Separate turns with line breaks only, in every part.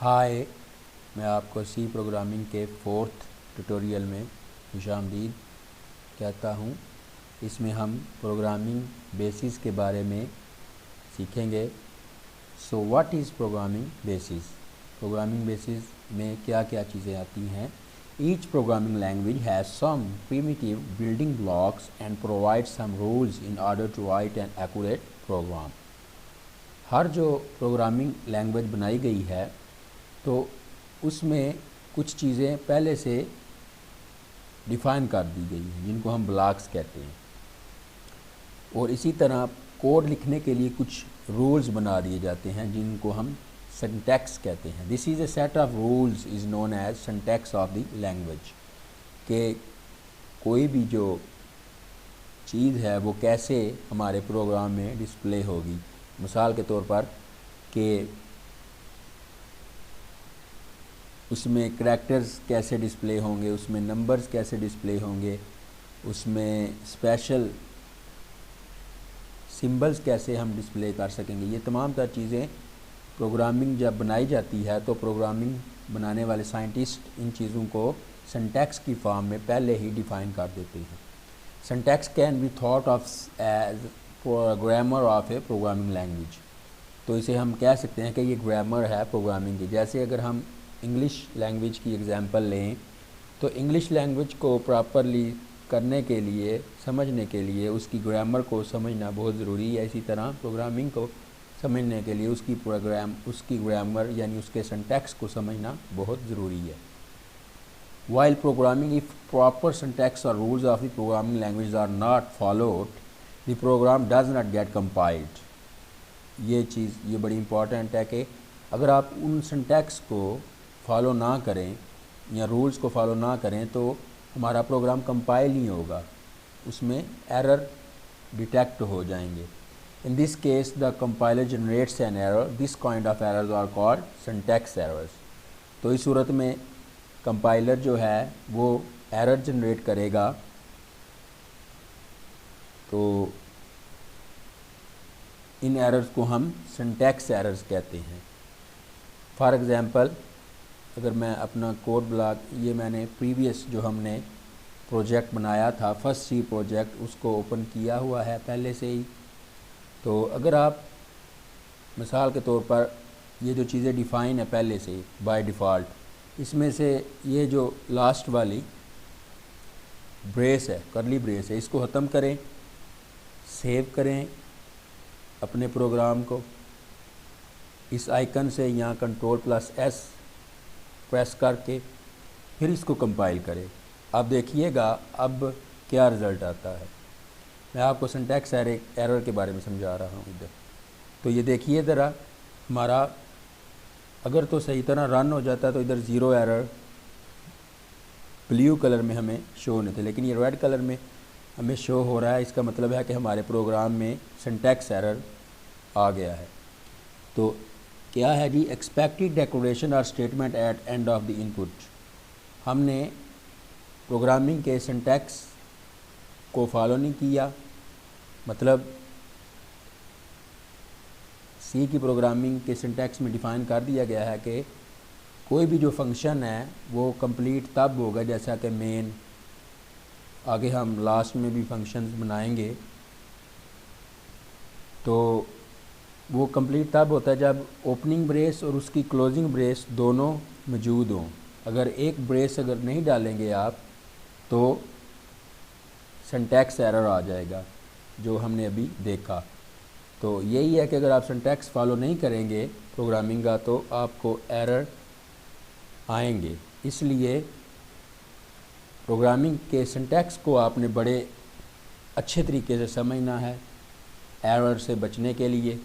हाय, मैं आपको सी प्रोग्रामिंग के 4th ट्यूटोरियल में खुशामदीद कहता हूँ। इसमें हम प्रोग्रामिंग बेसिस के बारे में सीखेंगे। So what is programming basis? Programming basis में क्या क्या चीज़ें आती हैं? Each programming language has some primitive building blocks and provide some rules in order to write an accurate program. हर जो प्रोग्रामिंग लैंग्वेज बनाई गई है तो उसमें कुछ चीज़ें पहले से डिफ़ाइन कर दी गई हैं जिनको हम ब्लॉक्स कहते हैं, और इसी तरह कोड लिखने के लिए कुछ रूल्स बना दिए जाते हैं जिनको हम सिंटैक्स कहते हैं। This is a set of rules is known as syntax of the language. के कोई भी जो चीज़ है वो कैसे हमारे प्रोग्राम में डिस्प्ले होगी। मिसाल के तौर पर कि उसमें करैक्टर्स कैसे डिस्प्ले होंगे, उसमें नंबर्स कैसे डिस्प्ले होंगे, उसमें स्पेशल सिंबल्स कैसे हम डिस्प्ले कर सकेंगे। ये तमाम तर चीज़ें प्रोग्रामिंग जब बनाई जाती है तो प्रोग्रामिंग बनाने वाले साइंटिस्ट इन चीज़ों को सिंटैक्स की फॉर्म में पहले ही डिफ़ाइन कर देते हैं। Syntax can be thought of as grammar of a programming language. तो इसे हम कह सकते हैं कि ये ग्रामर है प्रोग्रामिंग की। जैसे अगर हम इंग्लिश लैंग्वेज की एग्ज़ाम्पल लें तो इंग्लिश लैंग्वेज को प्रॉपरली करने के लिए, समझने के लिए उसकी ग्रामर को समझना बहुत ज़रूरी है। इसी तरह प्रोग्रामिंग को समझने के लिए उसकी ग्रामर यानी उसके सिंटैक्स को समझना बहुत ज़रूरी है। While programming, if proper syntax और rules of the programming language are not followed, the program does not get compiled. ये बड़ी इंपॉर्टेंट है कि अगर आप उन सिंटैक्स को फॉलो ना करें या रूल्स को फॉलो ना करें तो हमारा प्रोग्राम कंपाइल नहीं होगा, उसमें एरर डिटेक्ट हो जाएंगे। In this case the compiler generates an error. This kind of errors are called syntax errors. तो इस सूरत में कंपाइलर जो है वो एरर जनरेट करेगा। तो इन एरर्स को हम सिंटैक्स एरर्स कहते हैं। फॉर एग्ज़ाम्पल, अगर मैं अपना कोड ब्लॉक, ये मैंने प्रीवियस जो हमने प्रोजेक्ट बनाया था फर्स्ट सी प्रोजेक्ट, उसको ओपन किया हुआ है पहले से ही। तो अगर आप मिसाल के तौर पर ये जो चीज़ें डिफ़ाइन है पहले से ही बाय डिफ़ॉल्ट, इसमें से ये जो लास्ट वाली ब्रेस है, करली ब्रेस है, इसको ख़त्म करें, सेव करें अपने प्रोग्राम को। इस आइकन से यहाँ Ctrl+S प्रेस करके फिर इसको कंपाइल करें। अब देखिएगा अब क्या रिज़ल्ट आता है। मैं आपको सिंटैक्स एरर के बारे में समझा रहा हूँ इधर। तो ये देखिए ज़रा, हमारा अगर तो सही तरह रन हो जाता तो इधर 0 एरर ब्लू कलर में हमें शो होने थे, लेकिन ये रेड कलर में हमें शो हो रहा है। इसका मतलब है कि हमारे प्रोग्राम में सिंटैक्स एरर आ गया है। तो क्या है जी? एक्सपेक्टेड डेकोरेशन और statement at end of the input. हमने प्रोग्रामिंग के सिंटैक्स को फॉलो नहीं किया। मतलब सी की प्रोग्रामिंग के सिंटैक्स में डिफ़ाइन कर दिया गया है कि कोई भी जो फंक्शन है वो कंप्लीट तब होगा, जैसा कि मेन, आगे हम लास्ट में भी फंक्शंस बनाएंगे, तो वो कंप्लीट तब होता है जब ओपनिंग ब्रेस और उसकी क्लोजिंग ब्रेस दोनों मौजूद हों। अगर एक ब्रेस अगर नहीं डालेंगे आप तो सिंटैक्स एरर आ जाएगा, जो हमने अभी देखा। तो यही है कि अगर आप सिंटैक्स फॉलो नहीं करेंगे प्रोग्रामिंग का तो आपको एरर आएंगे। इसलिए प्रोग्रामिंग के सिंटैक्स को आपने बड़े अच्छे तरीके से समझना है एरर से बचने के लिए।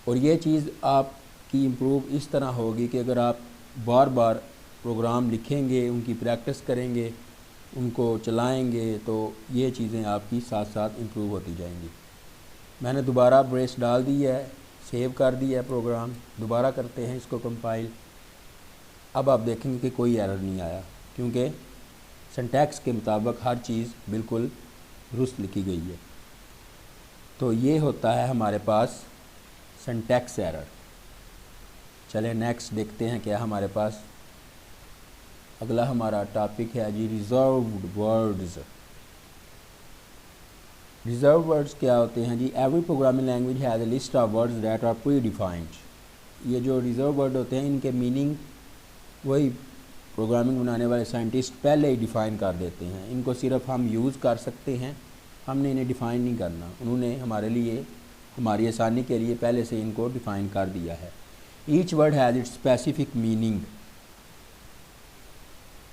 और ये चीज़ आपकी इम्प्रूव इस तरह होगी कि अगर आप बार बार प्रोग्राम लिखेंगे, उनकी प्रैक्टिस करेंगे, उनको चलाएंगे, तो ये चीज़ें आपकी साथ साथ इम्प्रूव होती जाएंगी। मैंने दोबारा ब्रेस डाल दी है, सेव कर दिया है प्रोग्राम, दोबारा करते हैं इसको कंपाइल। अब आप देखेंगे कि कोई एरर नहीं आया, क्योंकि सिंटैक्स के मुताबिक हर चीज़ बिल्कुल दुरुस्त लिखी गई है। तो ये होता है हमारे पास सिंटैक्स एरर। चलें नेक्स्ट देखते हैं क्या हमारे पास। अगला हमारा टॉपिक है जी रिजर्व्ड वर्ड्स। रिजर्व वर्ड्स क्या होते हैं जी? Every programming language has a list of words that are predefined. ये जो रिजर्व वर्ड होते हैं इनके मीनिंग वही प्रोग्रामिंग बनाने वाले साइंटिस्ट पहले ही डिफ़ाइन कर देते हैं। इनको सिर्फ हम यूज़ कर सकते हैं, हमने इन्हें डिफ़ाइन नहीं करना। उन्होंने हमारे लिए, हमारी आसानी के लिए पहले से इनको डिफ़ाइन कर दिया है। Each word has its specific meaning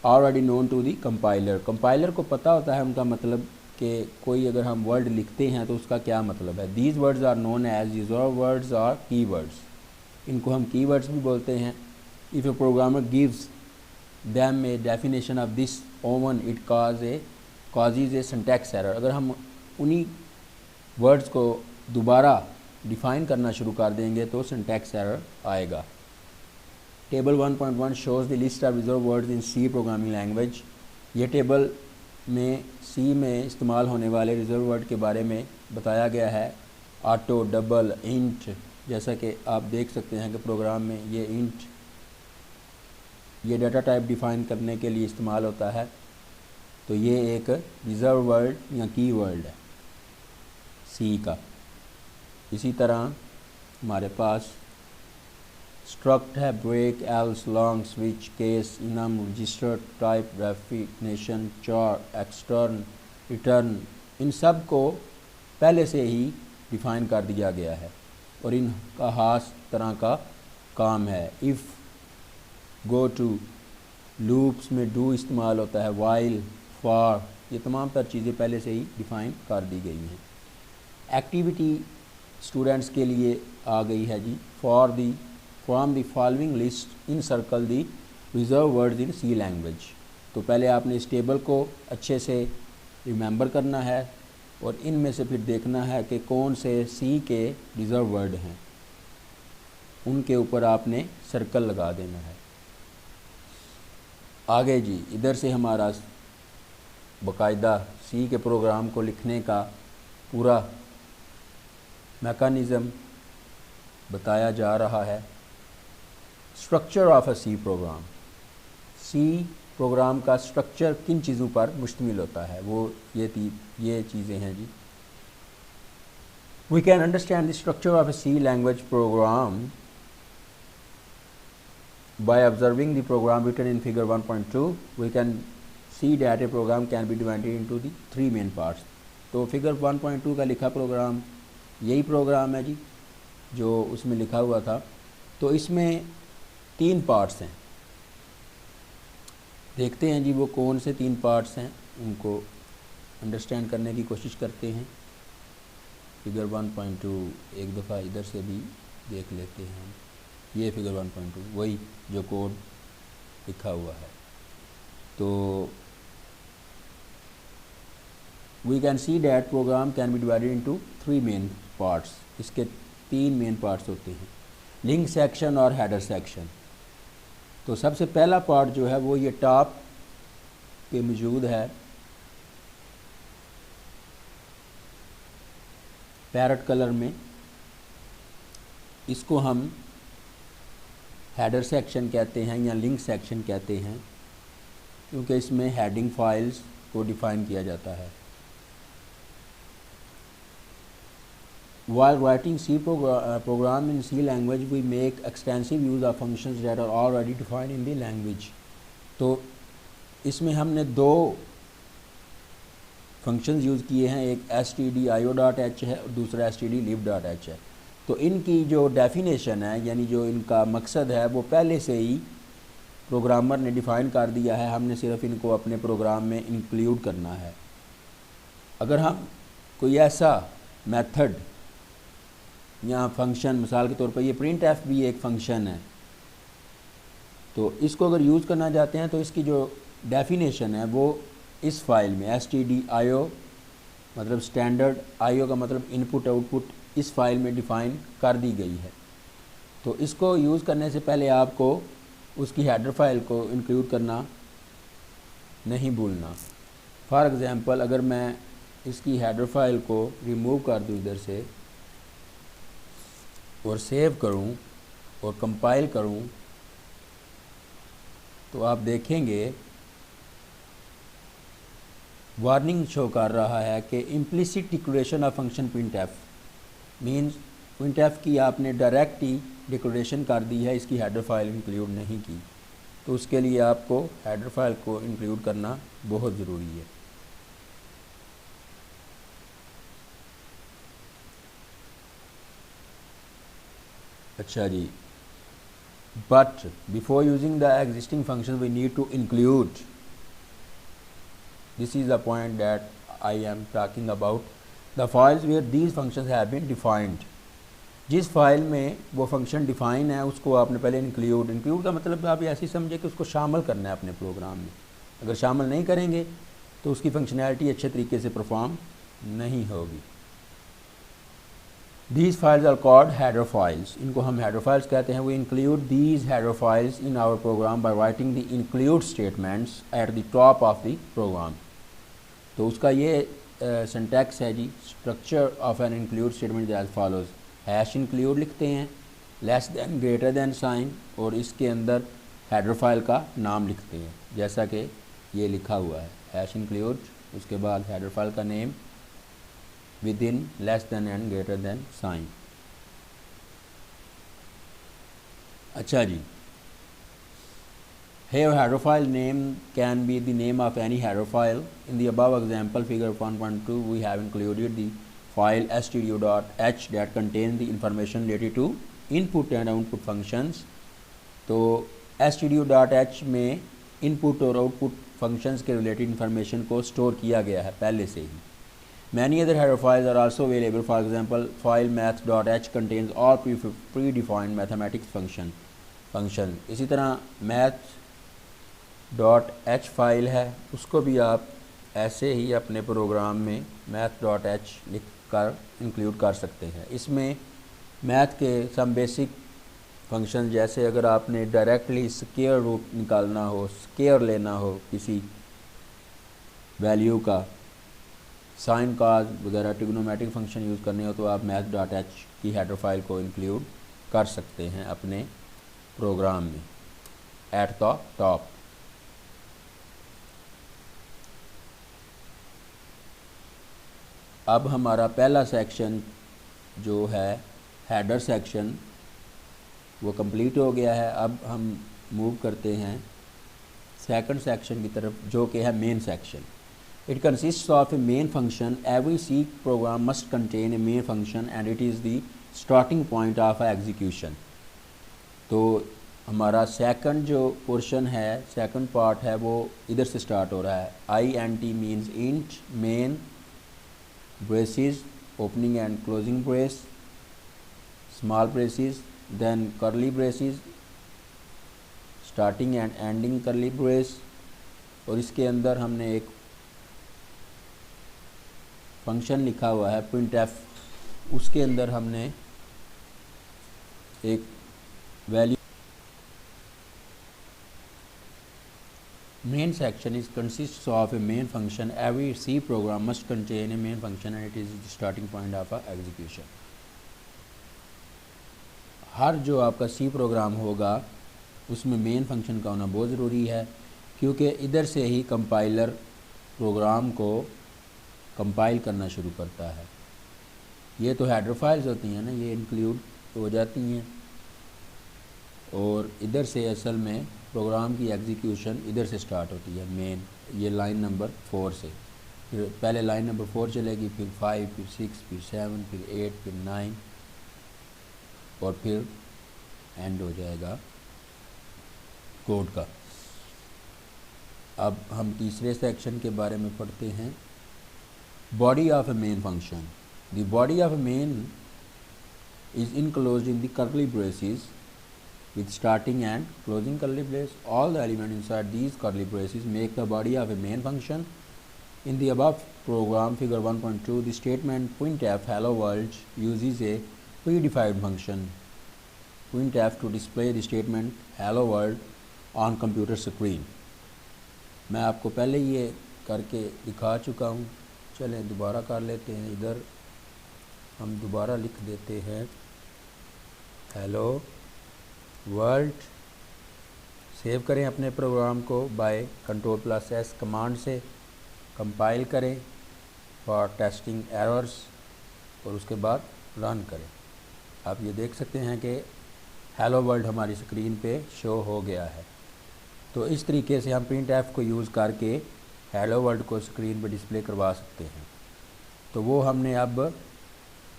already known to the compiler. Compiler को पता होता है उनका मतलब कि कोई अगर हम वर्ड लिखते हैं तो उसका क्या मतलब है। These words are known as reserve words और की वर्ड्स। इनको हम की वर्ड्स भी बोलते हैं। If A programmer gives them a definition of this oven it causes A syntax error. अगर हम उन्हीं वर्ड्स को दोबारा डिफ़ाइन करना शुरू कर देंगे तो सिंटैक्स एरर आएगा। Table 1.1 shows the list of reserve words in C programming language. ये टेबल में सी में इस्तेमाल होने वाले रिजर्व वर्ड के बारे में बताया गया है। ऑटो, डबल, इंट, जैसा कि आप देख सकते हैं कि प्रोग्राम में ये इंट, ये डाटा टाइप डिफ़ाइन करने के लिए इस्तेमाल होता है। तो ये एक रिजर्व वर्ड या की वर्ड है सी का। इसी तरह हमारे पास स्ट्रक्ट है, break, else, long, switch, case, enum, register, type, definition, char, extern, return. इन सब को पहले से ही डिफ़ाइन कर दिया गया है और इनका खास तरह का काम है। इफ़, गो टू, लूप्स में डू इस्तेमाल होता है, वाइल, फॉर, ये तमाम तर चीज़ें पहले से ही डिफ़ाइन कर दी गई हैं। एक्टिविटी स्टूडेंट्स के लिए आ गई है जी। From the following list in circle the reserve words in C language. तो पहले आपने इस टेबल को अच्छे से रिमेंबर करना है और इनमें से फिर देखना है कि कौन से सी के रिजर्व वर्ड हैं, उनके ऊपर आपने सर्कल लगा देना है। आगे जी इधर से हमारा बाकायदा सी के प्रोग्राम को लिखने का पूरा मैकेनिज़्म बताया जा रहा है। Structure of a C program. C program का स्ट्रक्चर किन चीज़ों पर मुश्तमिल होता है, वो ये चीज़ें हैं जी। We can understand the structure of a C language program by observing the program written in figure 1.2. we can see that a program can be divided into the three main parts. तो figure 1.2 का लिखा programme यही programme है जी जो उसमें लिखा हुआ था। तो इसमें 3 पार्ट्स हैं। देखते हैं जी वो कौन से 3 पार्ट्स हैं, उनको अंडरस्टैंड करने की कोशिश करते हैं। फिगर 1.2 एक दफ़ा इधर से भी देख लेते हैं। ये फिगर 1.2 वही जो कोड लिखा हुआ है। तो we can see that program can be divided into 3 main parts. इसके 3 मेन पार्ट्स होते हैं, लिंक सेक्शन और हेडर सेक्शन। तो सबसे पहला पार्ट जो है वो ये टॉप पे मौजूद है, पैरेट कलर में। इसको हम हेडर सेक्शन कहते हैं या लिंक सेक्शन कहते हैं क्योंकि इसमें हेडिंग फाइल्स को डिफ़ाइन किया जाता है। While writing C program in C language, we make extensive use of functions that are already defined in the language. तो इसमें हमने 2 फंक्शंस यूज़ किए हैं, एक stdio.h है और दूसरा stdlib.h है। तो इनकी जो डेफिनेशन है यानी जो इनका मकसद है वो पहले से ही प्रोग्रामर ने डिफ़ाइन कर दिया है, हमने सिर्फ इनको अपने प्रोग्राम में इंक्लूड करना है। अगर हम कोई ऐसा मेथड या फंक्शन, मिसाल के तौर पर ये प्रिंट एफ भी एक फ़ंक्शन है, तो इसको अगर यूज़ करना चाहते हैं तो इसकी जो डेफिनेशन है वो इस फाइल में stdio मतलब स्टैंडर्ड, IO का मतलब इनपुट आउटपुट, इस फाइल में डिफ़ाइन कर दी गई है। तो इसको यूज़ करने से पहले आपको उसकी हेडर फाइल को इंक्लूड करना नहीं भूलना। फॉर एग्ज़ाम्पल अगर मैं इसकी हेडर फाइल को रिमूव कर दूँ इधर से और सेव करूँ और कंपाइल करूं तो आप देखेंगे वार्निंग शो कर रहा है कि implicit declaration of function printf means printf की आपने डायरेक्ट ही डिक्लेरेशन कर दी है, इसकी हेडर फाइल इंक्लूड नहीं की। तो उसके लिए आपको हेडर फाइल को इंक्लूड करना बहुत ज़रूरी है। अच्छा जी, but before using the existing function we need to include, this is the point that I am talking about, the files where these functions have been defined. जिस फाइल में वो फंक्शन डिफाइन है उसको आपने पहले इंक्लूड का मतलब आप ऐसे ही समझे कि उसको शामिल करना है अपने प्रोग्राम में। अगर शामिल नहीं करेंगे तो उसकी फंक्शनैलिटी अच्छे तरीके से परफॉर्म नहीं होगी। These files are called header files. इनको हम header files कहते हैं। We include these header files in our program by writing the include statements at the top of the program. तो उसका ये syntax है जी, structure of an include statement as follows. Hash include लिखते हैं, less than greater than sign, और इसके अंदर header file का नाम लिखते हैं जैसा कि ये लिखा हुआ है हैश include, उसके बाद header file का name within less than and greater than sign। अच्छा जी, here header file name can be the name of any header file। In the above example figure 1.2 we have included the file stdio.h that contains the information related to input and output functions। तो stdio.h में input और output functions के related information को store किया गया है पहले से ही। Many other header files are also available. For example, file math.h contains all predefined mathematics function। इसी तरह math.h फाइल है, उसको भी आप ऐसे ही अपने प्रोग्राम में math.h लिख कर इंक्लूड कर सकते हैं। इसमें मैथ के सम बेसिक फंक्शन, जैसे अगर आपने डायरेक्टली स्क्वायर रूट निकालना हो, स्क्वायर लेना हो किसी वैल्यू का, साइन काज वगैरह ट्रिग्नोमेट्रिक फंक्शन यूज़ करने हो तो आप math.h की हेडर फाइल को इंक्लूड कर सकते हैं अपने प्रोग्राम में एट द टॉप। अब हमारा पहला सेक्शन जो है हेडर सेक्शन वो कंप्लीट हो गया है। अब हम मूव करते हैं सेकंड सेक्शन की तरफ जो कि है main section. It consists of a main function. Every C program must contain a main function and it is the starting point of execution। तो हमारा सेकंड जो पोर्शन है, सेकंड पार्ट है, वो इधर से स्टार्ट हो रहा है। INT means int, main, braces, opening and closing brace, small braces, then curly braces, starting and ending curly brace, और इसके अंदर हमने एक फंक्शन लिखा हुआ है printf, उसके अंदर हमने एक value. Main section is consist of a main function. Every C program must contain a main function and it is the starting point of a execution. हर जो आपका सी प्रोग्राम होगा उसमें मेन फंक्शन का होना बहुत ज़रूरी है, क्योंकि इधर से ही कंपाइलर प्रोग्राम को कंपाइल करना शुरू करता है। ये तो हेडर फाइल्स होती हैं ना, ये इंक्लूड हो जाती हैं, और इधर से असल में प्रोग्राम की एग्जीक्यूशन इधर से स्टार्ट होती है मेन, ये लाइन नंबर 4 से। फिर पहले लाइन नंबर 4 चलेगी, फिर 5, फिर 6, फिर 7, फिर 8, फिर 9, और फिर एंड हो जाएगा कोड का। अब हम तीसरे सेक्शन के बारे में पढ़ते हैं। Body of a main function. The body of a main is enclosed in the curly braces with starting and closing curly brace. All the elements inside these curly braces make the body of a main function. In the above program figure 1.2, the statement printf hello world uses a predefined function printf to display the statement hello world on computer screen। मैं आपको पहले ये करके दिखा चुका हूँ, चलें दोबारा कर लेते हैं। इधर हम दोबारा लिख देते हैं हेलो वर्ल्ड, सेव करें अपने प्रोग्राम को बाय Ctrl+S कमांड से, कंपाइल करें फॉर टेस्टिंग एरर्स और उसके बाद रन करें। आप ये देख सकते हैं कि हेलो वर्ल्ड हमारी स्क्रीन पे शो हो गया है। तो इस तरीके से हम printf को यूज़ करके हेलो वर्ल्ड को स्क्रीन पे डिस्प्ले करवा सकते हैं। तो वो हमने अब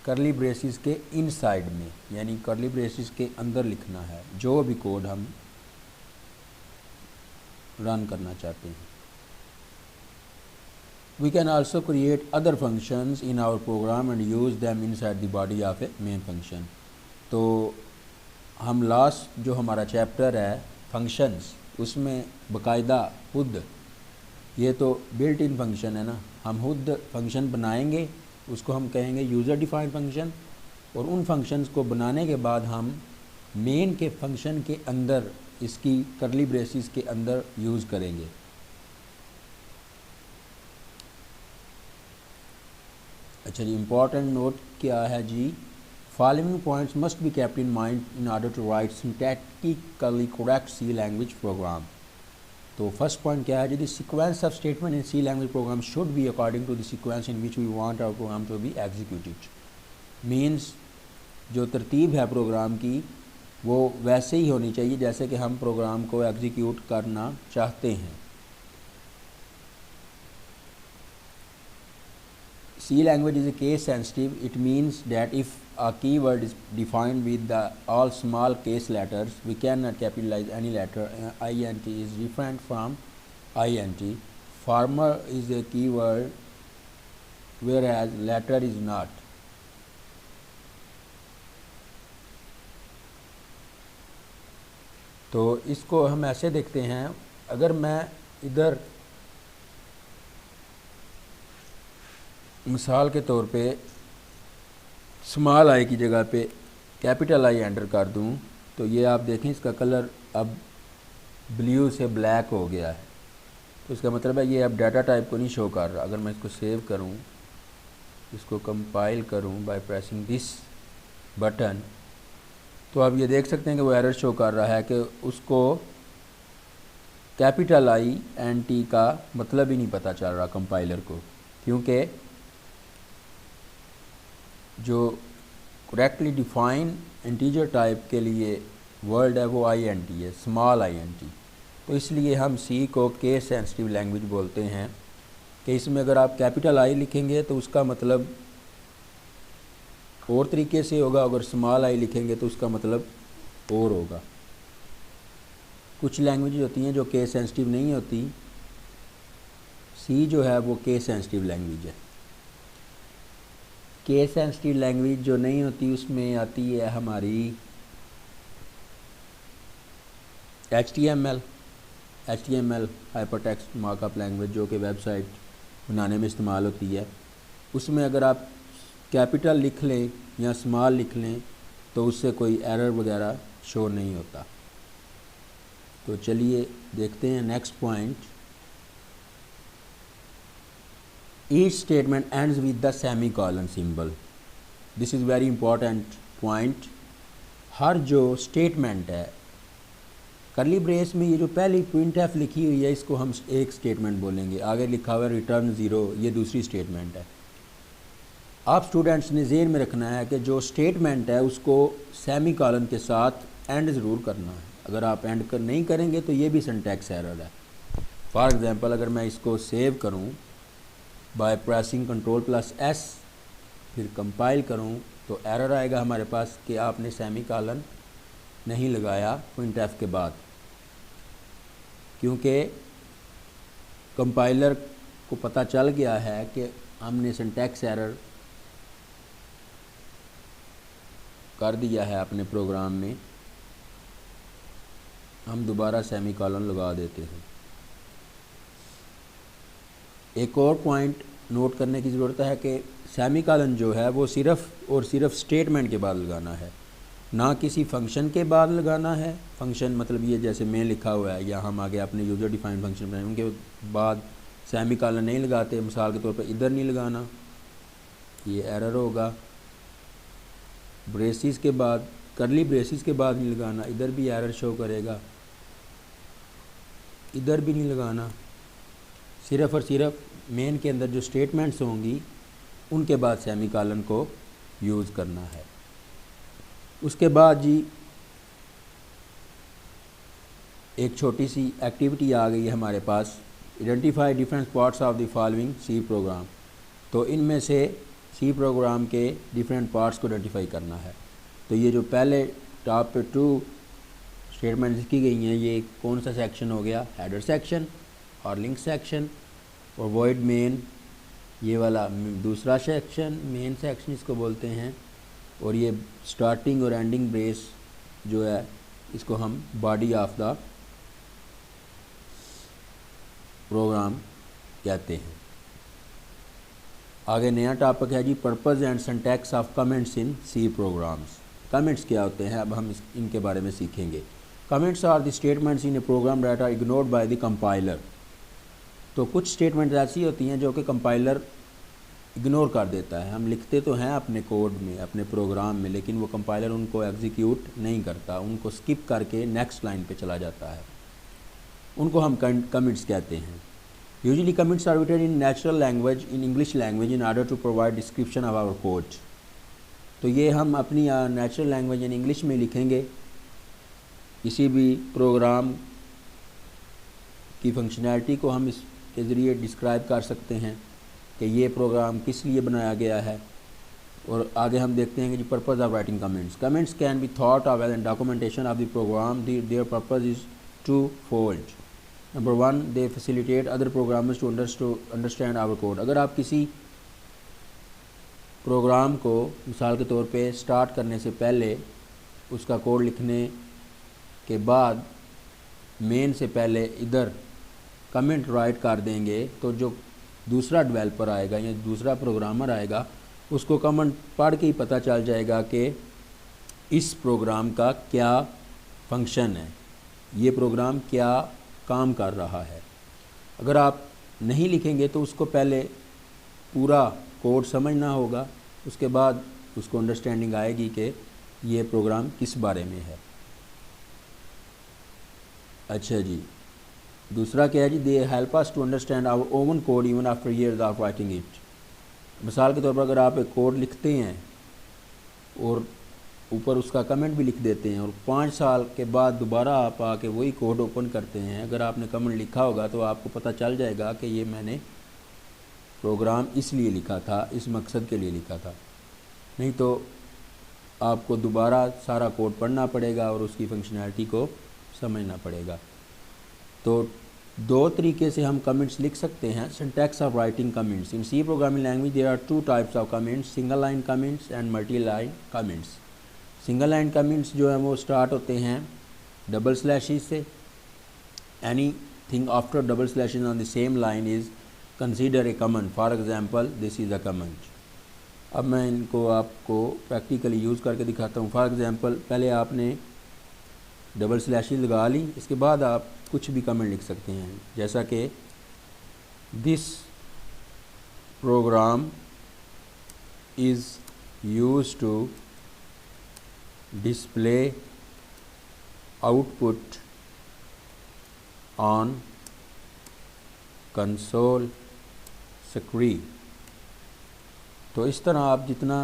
कर्ली ब्रेसिस के इनसाइड में, यानी कर्ली ब्रेसिस के अंदर लिखना है जो भी कोड हम रन करना चाहते हैं। We can also create other functions in our program and use them inside the body of a main function। तो हम लास्ट जो हमारा चैप्टर है फंक्शंस, उसमें बाकायदा खुद, ये तो बिल्ट इन फंक्शन है ना, हम खुद फंक्शन बनाएंगे, उसको हम कहेंगे यूज़र डिफाइंड फंक्शन, और उन फंक्शंस को बनाने के बाद हम मेन के फंक्शन के अंदर इसकी कर्ली ब्रेसिस के अंदर यूज़ करेंगे। अच्छा जी, इम्पॉर्टेंट नोट क्या है जी, following points must be kept in mind in order to write syntactically correct C language program. तो फर्स्ट पॉइंट क्या है जी, the sequence of statement in C language program should be according to the sequence in which we want our program to be executed. Means जो तरतीब है programme की वो वैसे ही होनी चाहिए जैसे कि हम प्रोग्राम को एग्जीक्यूट करना चाहते हैं। C language is a case sensitive. It means that if a keyword is defined with the all small case letters, we cannot capitalize any letter. INT is different from INT. Farmer is a keyword whereas letter is not. तो इसको हम ऐसे देखते हैं, अगर मैं इधर मिसाल के तौर पे स्मॉल आई की जगह पे कैपिटल आई एंटर कर दूं, तो ये आप देखें इसका कलर अब ब्लू से ब्लैक हो गया है। तो इसका मतलब है ये अब डाटा टाइप को नहीं शो कर रहा। अगर मैं इसको सेव करूं, इसको कंपाइल करूं बाय प्रेसिंग दिस बटन, तो आप ये देख सकते हैं कि वो एरर शो कर रहा है कि उसको कैपिटल आई एन टी का मतलब ही नहीं पता चल रहा कंपाइलर को, क्योंकि जो करेक्टली डिफाइन इंटीजर टाइप के लिए वर्ड है वो आई एन टी है, स्मॉल आई एन टी। तो इसलिए हम सी को केस सेंसिटिव लैंग्वेज बोलते हैं कि इसमें अगर आप कैपिटल आई लिखेंगे तो उसका मतलब और तरीके से होगा, अगर स्मॉल आई लिखेंगे तो उसका मतलब और होगा। कुछ लैंग्वेज होती हैं जो केस सेंसिटिव नहीं होती, सी जो है वो केस सेंसिटिव लैंग्वेज है। केस सेंसिटिव लैंग्वेज जो नहीं होती उसमें आती है हमारी HTML हाइपरटेक्स्ट मार्कअप लैंग्वेज, जो कि वेबसाइट बनाने में इस्तेमाल होती है। उसमें अगर आप कैपिटल लिख लें या स्मॉल लिख लें तो उससे कोई एरर वगैरह शो नहीं होता। तो चलिए देखते हैं next point. Each statement ends with the semicolon symbol. This is very important point. हर जो स्टेटमेंट है कर्ली ब्रेस में, ये जो पहली printf लिखी हुई है इसको हम एक स्टेटमेंट बोलेंगे, आगे लिखा हुआ है रिटर्न 0, ये दूसरी स्टेटमेंट है। आप स्टूडेंट्स ने ज़हन में रखना है कि जो स्टेटमेंट है उसको सेमी कॉलन के साथ एंड ज़रूर करना है। अगर आप एंड नहीं करेंगे तो ये भी सिंटैक्स एरर है। फॉर एग्ज़ाम्पल अगर मैं इसको सेव करूं बाय प्रेसिंग Ctrl+S फिर कंपाइल करूं तो एरर आएगा हमारे पास कि आपने सेमी कॉलन नहीं लगाया printf के बाद, क्योंकि कंपाइलर को पता चल गया है कि हमने सिंटैक्स एरर कर दिया है अपने प्रोग्राम में। हम दोबारा सेमी कॉलन लगा देते हैं। एक और पॉइंट नोट करने की ज़रूरत है कि सेमी कॉलन जो है वो सिर्फ़ और सिर्फ स्टेटमेंट के बाद लगाना है, ना किसी फंक्शन के बाद लगाना है। फंक्शन मतलब ये जैसे में लिखा हुआ है या हम आगे अपने यूज़र डिफाइंड फंक्शन बनाए उनके बाद सेमी कॉलन नहीं लगाते। मिसाल के तौर पर इधर नहीं लगाना, ये एरर होगा। ब्रेसिस के बाद करली ब्रेसिस के बाद नहीं लगाना, इधर भी एरर शो करेगा, इधर भी नहीं लगाना, सिर्फ़ और सिर्फ मेन के अंदर जो स्टेटमेंट्स होंगी उनके बाद सेमीकोलन को यूज़ करना है। उसके बाद जी एक छोटी सी एक्टिविटी आ गई है हमारे पास, identify different parts of the following C program. तो इनमें से सी प्रोग्राम के डिफरेंट पार्ट्स को आइडेंटिफाई करना है। तो ये जो पहले टॉप पे 2 स्टेटमेंट लिखी गई हैं, ये कौन सा सेक्शन हो गया, हेडर सेक्शन और लिंक सेक्शन, और वॉइड मेन ये वाला दूसरा सेक्शन, मेन सेक्शन इसको बोलते हैं, और ये स्टार्टिंग और एंडिंग ब्रेस जो है इसको हम बॉडी ऑफ द प्रोग्राम कहते हैं। आगे नया टॉपिक है जी purpose and syntax of comments in C programs. Comments क्या होते हैं, अब हम इनके बारे में सीखेंगे। Comments are the statements in a program that are ignored by the compiler. तो कुछ स्टेटमेंट्स ऐसी होती हैं जो कि कंपाइलर इग्नोर कर देता है। हम लिखते तो हैं अपने कोड में, अपने प्रोग्राम में, लेकिन वो कंपाइलर उनको एग्जीक्यूट नहीं करता, उनको स्किप करके नेक्स्ट लाइन पे चला जाता है। उनको हम कमिट्स कहते हैं। Usually comments are written in natural language, in English language, in order to provide description of our code. तो ये हम अपनी नेचुरल लैंग्वेज इन इंग्लिश में लिखेंगे। किसी भी प्रोग्राम की फंक्शनैलिटी को हम इसके ज़रिए डिस्क्राइब कर सकते हैं कि ये प्रोग्राम किस लिए बनाया गया है। और आगे हम देखते हैं कि purpose of writing comments. Comments can be thought of as an documentation of the program. Their purpose is twofold. Number 1, they facilitate other programmers to understand our code. अगर आप किसी प्रोग्राम को मिसाल के तौर पे स्टार्ट करने से पहले उसका कोड लिखने के बाद मेन से पहले इधर कमेंट राइट कर देंगे, तो जो दूसरा डेवलपर आएगा या दूसरा प्रोग्रामर आएगा उसको कमेंट पढ़ के ही पता चल जाएगा कि इस प्रोग्राम का क्या फंक्शन है, ये प्रोग्राम क्या काम कर रहा है। अगर आप नहीं लिखेंगे तो उसको पहले पूरा कोड समझना होगा, उसके बाद उसको अंडरस्टैंडिंग आएगी कि ये प्रोग्राम किस बारे में है। अच्छा जी, दूसरा क्या है जी, they help us to understand our own code even after years of writing it. मिसाल के तौर पर अगर आप एक कोड लिखते हैं और ऊपर उसका कमेंट भी लिख देते हैं और 5 साल के बाद दोबारा आप आके वही कोड ओपन करते हैं, अगर आपने कमेंट लिखा होगा तो आपको पता चल जाएगा कि ये मैंने प्रोग्राम इसलिए लिखा था, इस मकसद के लिए लिखा था। नहीं तो आपको दोबारा सारा कोड पढ़ना पड़ेगा और उसकी फंक्शनैलिटी को समझना पड़ेगा। तो 2 तरीके से हम कमेंट्स लिख सकते हैं। Syntax of writing comments in C programming language there are 2 types of comments, single line comments and multi line comments. Single line comments जो है वो स्टार्ट होते हैं डबल स्लैशेस से। Anything after double slashes on the same line is consider a comment. For example this is a comment. अब मैं इनको आपको प्रैक्टिकली यूज़ करके दिखाता हूँ। फॉर एग्जांपल पहले आपने डबल स्लैशेस लगा ली, इसके बाद आप कुछ भी कमेंट लिख सकते हैं, जैसा कि this program is used to display output on console screen। तो इस तरह आप जितना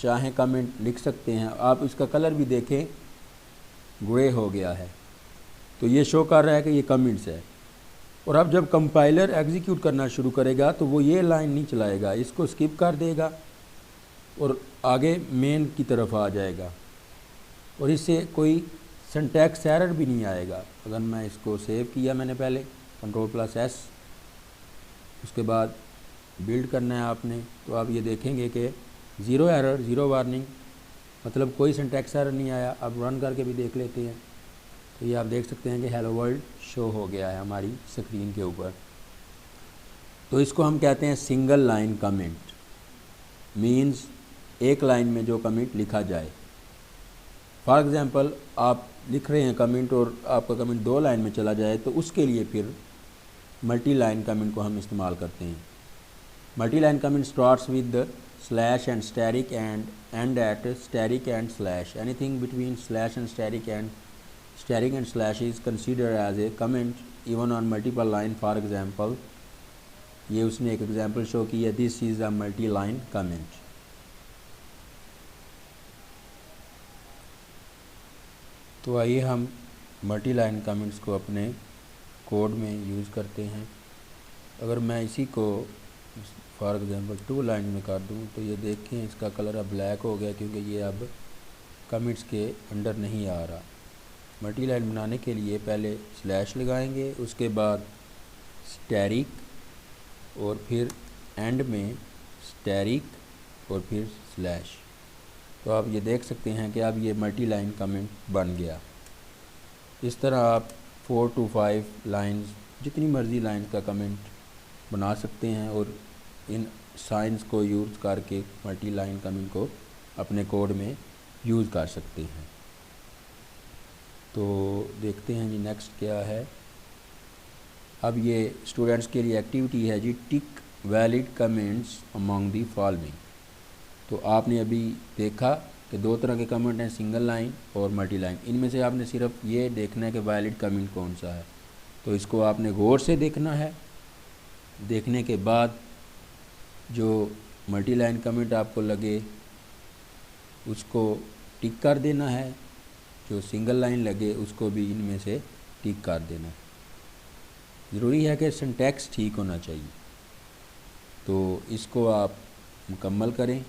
चाहें कमेंट लिख सकते हैं। आप इसका कलर भी देखें, ग्रे हो गया है, तो ये शो कर रहा है कि ये कमेंट्स है। और अब जब कंपाइलर एग्जीक्यूट करना शुरू करेगा तो वो ये लाइन नहीं चलाएगा, इसको स्किप कर देगा और आगे मेन की तरफ आ जाएगा और इससे कोई सिंटैक्स एरर भी नहीं आएगा। अगर मैं इसको सेव किया मैंने पहले Ctrl+S, उसके बाद बिल्ड करना है आपने, तो आप ये देखेंगे कि 0 एरर, 0 वार्निंग, मतलब कोई सिंटैक्स एरर नहीं आया। अब रन करके भी देख लेते हैं तो ये आप देख सकते हैं कि हेलो वर्ल्ड शो हो गया है हमारी स्क्रीन के ऊपर। तो इसको हम कहते हैं सिंगल लाइन कमेंट, मीन्स एक लाइन में जो कमेंट लिखा जाए। फॉर एग्ज़ाम्पल आप लिख रहे हैं कमेंट और आपका कमेंट 2 लाइन में चला जाए तो उसके लिए फिर मल्टी लाइन कमेंट को हम इस्तेमाल करते हैं। Multi line comment starts with the slash and static and end at static and slash. Anything between slash and static and slash is considered as a comment even on multiple line. For example, ये उसने एक example show की है, this is a multi line comment. तो आइए हम multi line comments को अपने कोड में यूज़ करते हैं। अगर मैं इसी को फॉर एग्जांपल 2 लाइन में कर दूं तो ये देखें इसका कलर अब ब्लैक हो गया, क्योंकि ये अब कमेंट्स के अंडर नहीं आ रहा। मल्टी लाइन बनाने के लिए पहले स्लैश लगाएंगे, उसके बाद स्टैरिक और फिर एंड में स्टैरिक और फिर स्लैश। तो आप ये देख सकते हैं कि अब ये मल्टी लाइन कमेंट बन गया। इस तरह आप 4 to 5 लाइंस, जितनी मर्ज़ी लाइन का कमेंट बना सकते हैं और इन साइंस को यूज़ करके मल्टी लाइन कमेंट को अपने कोड में यूज़ कर सकते हैं। तो देखते हैं जी नेक्स्ट क्या है। अब ये स्टूडेंट्स के लिए एक्टिविटी है जी, tick valid comments among the following. तो आपने अभी देखा कि 2 तरह के कमेंट हैं, सिंगल लाइन और मल्टी लाइन। इनमें से आपने सिर्फ ये देखना है कि वैलिड कमेंट कौन सा है। तो इसको आपने गौर से देखना है। देखने के बाद जो मल्टी लाइन कमेंट आपको लगे उसको टिक कर देना है, जो सिंगल लाइन लगे उसको भी इनमें से टिक कर देना है। ज़रूरी है कि सिंटैक्स ठीक होना चाहिए। तो इसको आप मुकम्मल करें,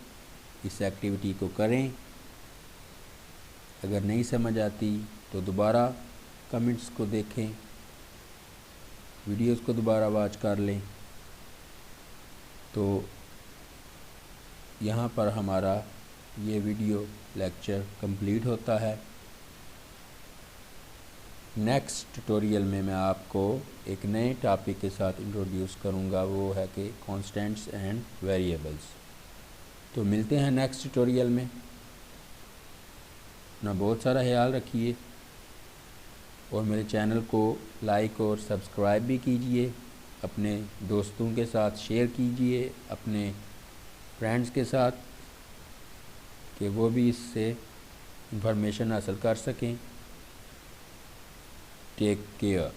इस एक्टिविटी को करें। अगर नहीं समझ आती तो दोबारा कमेंट्स को देखें, वीडियोस को दोबारा वॉच कर लें। तो यहाँ पर हमारा ये वीडियो लेक्चर कंप्लीट होता है। नेक्स्ट ट्यूटोरियल में मैं आपको एक नए टॉपिक के साथ इंट्रोड्यूस करूँगा, वो है कि कॉन्स्टेंट्स एंड वेरिएबल्स। तो मिलते हैं नेक्स्ट ट्यूटोरियल में। अपना बहुत सारा ख्याल रखिए और मेरे चैनल को लाइक और सब्सक्राइब भी कीजिए। अपने दोस्तों के साथ शेयर कीजिए, अपने फ्रेंड्स के साथ, कि वो भी इससे इंफॉर्मेशन हासिल कर सकें। Take care.